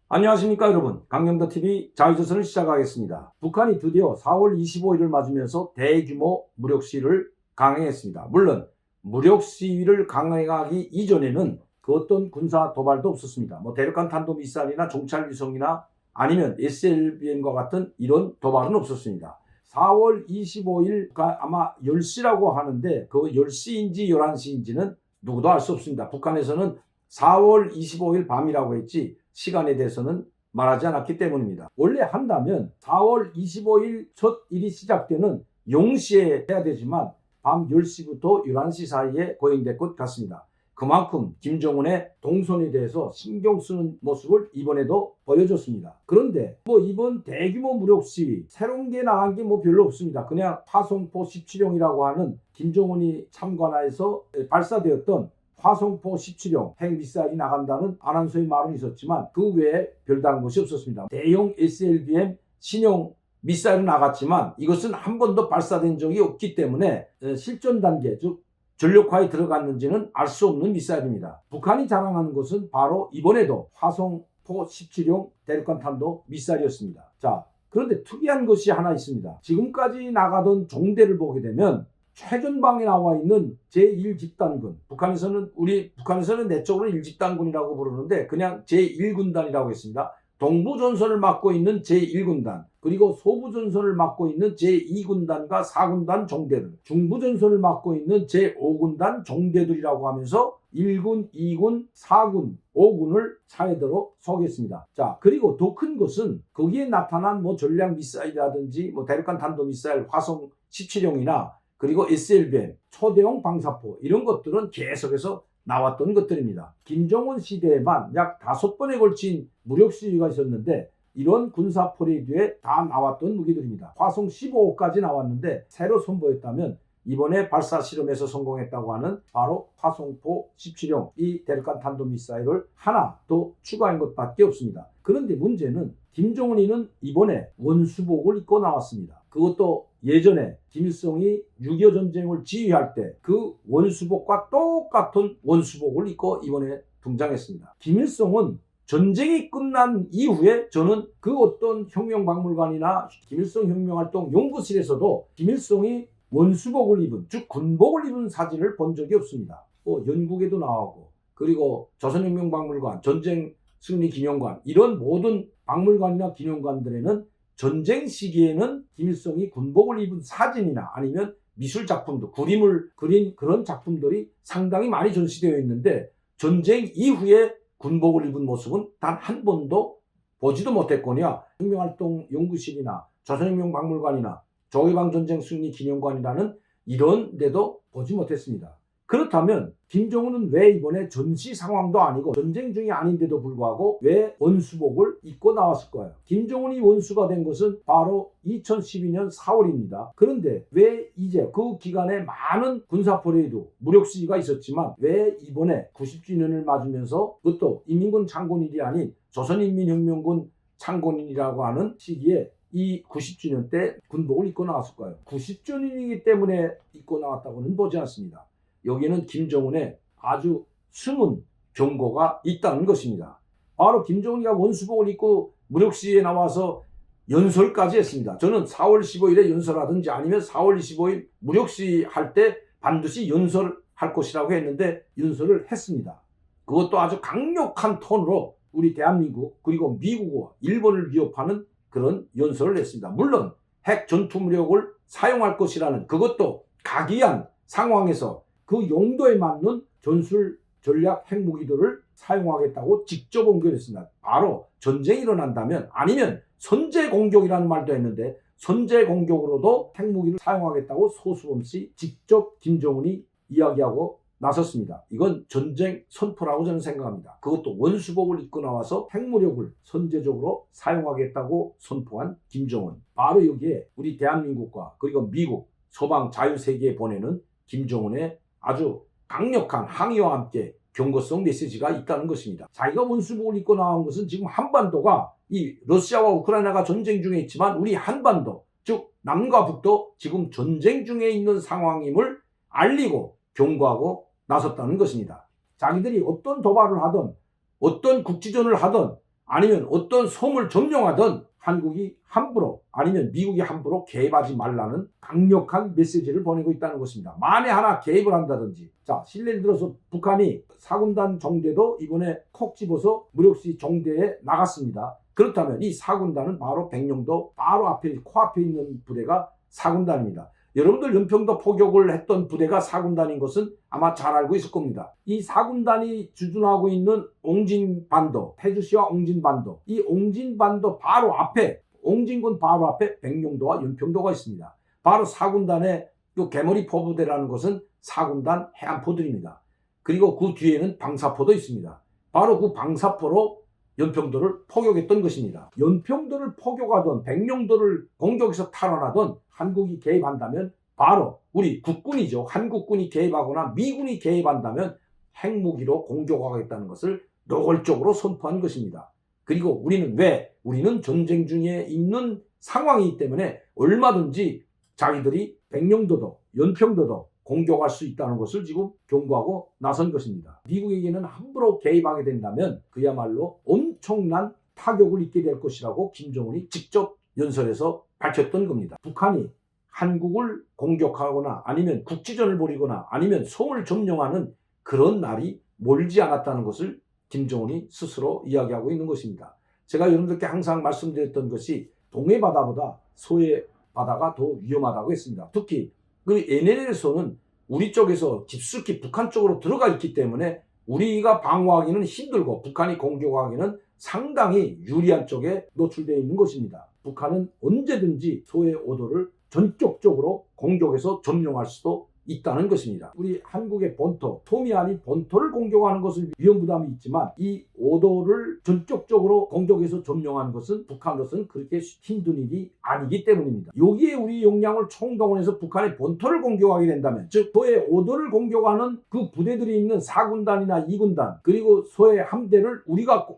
안녕하십니까 여러분, 강영도TV 자유조선을 시작하겠습니다. 북한이 드디어 4월 25일을 맞으면서 대규모 무력 시위를 강행했습니다. 물론 무력 시위를 강행하기 이전에는 그 어떤 군사 도발도 없었습니다. 대륙간 탄도미사일이나 정찰위성이나 아니면 SLBM과 같은 이런 도발은 없었습니다. 4월 25일가 아마 10시라고 하는데 그 10시인지 11시인지는 누구도 알 수 없습니다. 북한에서는 4월 25일 밤이라고 했지 시간에 대해서는 말하지 않았기 때문입니다. 원래 한다면 4월 25일 첫 일이 시작되는 0시에 해야 되지만 밤 10시부터 11시 사이에 거행될 것 같습니다. 그만큼 김정은의 동선에 대해서 신경 쓰는 모습을 이번에도 보여줬습니다. 그런데 이번 대규모 무력 시위 새로운 게 나간 게 별로 없습니다. 그냥 화성포 17형이라고 하는 김정은이 참관하에서 발사되었던 화성포 17형 핵미사일이 나간다는 아나운서의 말은 있었지만 그 외에 별다른 것이 없었습니다. 대형 SLBM 신형 미사일은 나갔지만 이것은 한 번도 발사된 적이 없기 때문에 실전 단계 즉 전력화에 들어갔는지는 알 수 없는 미사일입니다. 북한이 자랑하는 것은 바로 이번에도 화성포 17형 대륙간 탄도 미사일이었습니다. 자, 그런데 특이한 것이 하나 있습니다. 지금까지 나가던 종대를 보게 되면 최전방에 나와 있는 제1집단군, 북한에서는 내적으로 1집단군이라고 부르는데 그냥 제1군단이라고 했습니다. 동부전선을 맡고 있는 제1군단, 그리고 소부전선을 맡고 있는 제2군단과 4군단 종대들, 중부전선을 맡고 있는 제5군단 종대들이라고 하면서 1군, 2군, 4군, 5군을 차례대로 소개했습니다. 자, 그리고 더 큰 것은 거기에 나타난 전략 미사일이라든지 대륙간 탄도미사일 화성 17형이나 그리고 SLBM, 초대형 방사포 이런 것들은 계속해서 나왔던 것들입니다. 김정은 시대에만 약 5번에 걸친 무력 시위가 있었는데 이런 군사 퍼레이드에 다 나왔던 무기들입니다. 화성 15호까지 나왔는데 새로 선보였다면 이번에 발사 실험에서 성공했다고 하는 바로 화성포 17형 이 대륙간 탄도미사일을 하나 더 추가한 것밖에 없습니다. 그런데 문제는 김정은이는 이번에 원수복을 입고 나왔습니다. 그것도 예전에 김일성이 6.25 전쟁을 지휘할 때 그 원수복과 똑같은 원수복을 입고 이번에 등장했습니다. 김일성은 전쟁이 끝난 이후에 저는 그 어떤 혁명박물관이나 김일성 혁명활동 연구실에서도 김일성이 원수복을 입은, 즉 군복을 입은 사진을 본 적이 없습니다. 연극에도 나오고 그리고 조선혁명박물관, 전쟁승리기념관 이런 모든 박물관이나 기념관들에는 전쟁 시기에는 김일성이 군복을 입은 사진이나 아니면 미술작품들, 그림을 그린 그런 작품들이 상당히 많이 전시되어 있는데 전쟁 이후에 군복을 입은 모습은 단 한 번도 보지도 못했거니와 혁명활동 연구실이나 조선혁명박물관이나 조이방전쟁 승리 기념관이라는 이런 데도 보지 못했습니다. 그렇다면 김정은은 왜 이번에 전시 상황도 아니고 전쟁 중이 아닌데도 불구하고 왜 원수복을 입고 나왔을까요? 김정은이 원수가 된 것은 바로 2012년 4월입니다. 그런데 왜 이제 그 기간에 많은 군사 퍼레이드, 무력 시위가 있었지만 왜 이번에 90주년을 맞으면서 그것도 인민군 창건일이 아닌 조선인민혁명군 창건일이라고 하는 시기에 이 90주년 때 군복을 입고 나왔을까요? 90주년이기 때문에 입고 나왔다고는 보지 않습니다. 여기는 김정은의 아주 숨은 경고가 있다는 것입니다. 바로 김정은이가 원수복을 입고 무력시위에 나와서 연설까지 했습니다. 저는 4월 15일에 연설하든지 아니면 4월 25일 무력시위 할 때 반드시 연설할 것이라고 했는데 연설을 했습니다. 그것도 아주 강력한 톤으로 우리 대한민국 그리고 미국과 일본을 위협하는 그런 연설을 했습니다. 물론 핵 전투무력을 사용할 것이라는 그것도 각이한 상황에서 그 용도에 맞는 전술 전략 핵무기들을 사용하겠다고 직접 언급했습니다. 바로 전쟁이 일어난다면 아니면 선제 공격이라는 말도 했는데 선제 공격으로도 핵무기를 사용하겠다고 소수범씨 직접 김정은이 이야기하고 나섰습니다. 이건 전쟁 선포라고 저는 생각합니다. 그것도 원수복을 입고 나와서 핵무력을 선제적으로 사용하겠다고 선포한 김정은. 바로 여기에 우리 대한민국과 그리고 미국, 서방 자유세계에 보내는 김정은의 아주 강력한 항의와 함께 경고성 메시지가 있다는 것입니다. 자기가 원수복을 입고 나온 것은 지금 한반도가 이 러시아와 우크라이나가 전쟁 중에 있지만 우리 한반도, 즉 남과 북도 지금 전쟁 중에 있는 상황임을 알리고 경고하고 나섰다는 것입니다. 자기들이 어떤 도발을 하든 어떤 국지전을 하든 아니면 어떤 섬을 점령하든 한국이 함부로 아니면 미국이 함부로 개입하지 말라는 강력한 메시지를 보내고 있다는 것입니다. 만에 하나 개입을 한다든지, 자, 실례를 들어서 북한이 사군단 정대도 이번에 콕 집어서 무력시 정대에 나갔습니다. 그렇다면 이 사군단은 바로 백령도 바로 앞에 코앞에 있는 부대가 사군단입니다. 여러분들 연평도 포격을 했던 부대가 사군단인 것은 아마 잘 알고 있을 겁니다. 이 사군단이 주둔하고 있는 옹진반도, 태주시와 옹진반도, 이 옹진반도 바로 앞에, 옹진군 바로 앞에 백령도와 연평도가 있습니다. 바로 사군단의 이 개머리 포부대라는 것은 사군단 해안포들입니다. 그리고 그 뒤에는 방사포도 있습니다. 바로 그 방사포로 연평도를 포격했던 것입니다. 연평도를 포격하던 백령도를 공격해서 탈환하던 한국이 개입한다면 바로 우리 국군이죠. 한국군이 개입하거나 미군이 개입한다면 핵무기로 공격하겠다는 것을 노골적으로 선포한 것입니다. 그리고 우리는 전쟁 중에 있는 상황이기 때문에 얼마든지 자기들이 백령도도 연평도도 공격할 수 있다는 것을 지금 경고하고 나선 것입니다. 미국에게는 함부로 개입하게 된다면 그야말로 엄청난 타격을 입게 될 것이라고 김정은이 직접 연설에서 밝혔던 겁니다. 북한이 한국을 공격하거나 아니면 국지전을 벌이거나 아니면 섬을 점령하는 그런 날이 멀지 않았다는 것을 김정은이 스스로 이야기하고 있는 것입니다. 제가 여러분들께 항상 말씀드렸던 것이 동해바다보다 서해바다가 더 위험하다고 했습니다. 특히 그 NLL에서는 우리 쪽에서 깊숙이 북한 쪽으로 들어가 있기 때문에 우리가 방어하기는 힘들고 북한이 공격하기는 상당히 유리한 쪽에 노출되어 있는 것입니다. 북한은 언제든지 서해오도를 전격적으로 공격해서 점령할 수도 있다는 것입니다. 우리 한국의 본토, 섬이 아닌 본토를 공격하는 것은 위험 부담이 있지만 이 오도를 전격적으로 공격해서 점령하는 것은 북한으로서는 그렇게 힘든 일이 아니기 때문입니다. 여기에 우리 역량을 총동원해서 북한의 본토를 공격하게 된다면, 즉 서해 오도를 공격하는 그 부대들이 있는 4군단이나 2군단 그리고 서해 함대를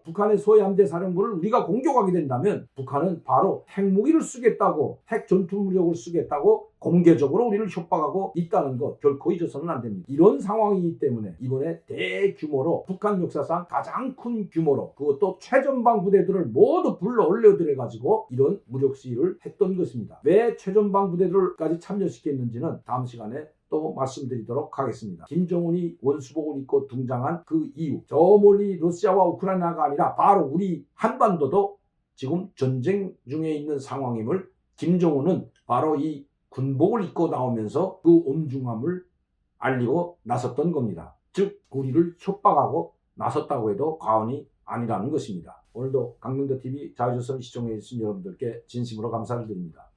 북한의 서해 함대 사령부를 우리가 공격하게 된다면 북한은 바로 핵무기를 쓰겠다고, 핵 전투무력을 쓰겠다고 공개적으로 우리를 협박하고 있다는 것 결코 잊어서는 안 됩니다. 이런 상황이기 때문에 이번에 대규모로 북한 역사상 가장 큰 규모로 그것도 최전방 부대들을 모두 불러 올려들여가지고 이런 무력 시위를 했던 것입니다. 왜 최전방 부대들까지 참여시켰는지는 다음 시간에 또 말씀드리도록 하겠습니다. 김정은이 원수복을 입고 등장한 그 이유, 저 멀리 러시아와 우크라이나가 아니라 바로 우리 한반도도 지금 전쟁 중에 있는 상황임을 김정은은 바로 이 군복을 입고 나오면서 그 엄중함을 알리고 나섰던 겁니다. 즉 우리를 협박하고 나섰다고 해도 과언이 아니라는 것입니다. 오늘도 강명도TV 자유조선 시청해 주신 여러분들께 진심으로 감사를 드립니다.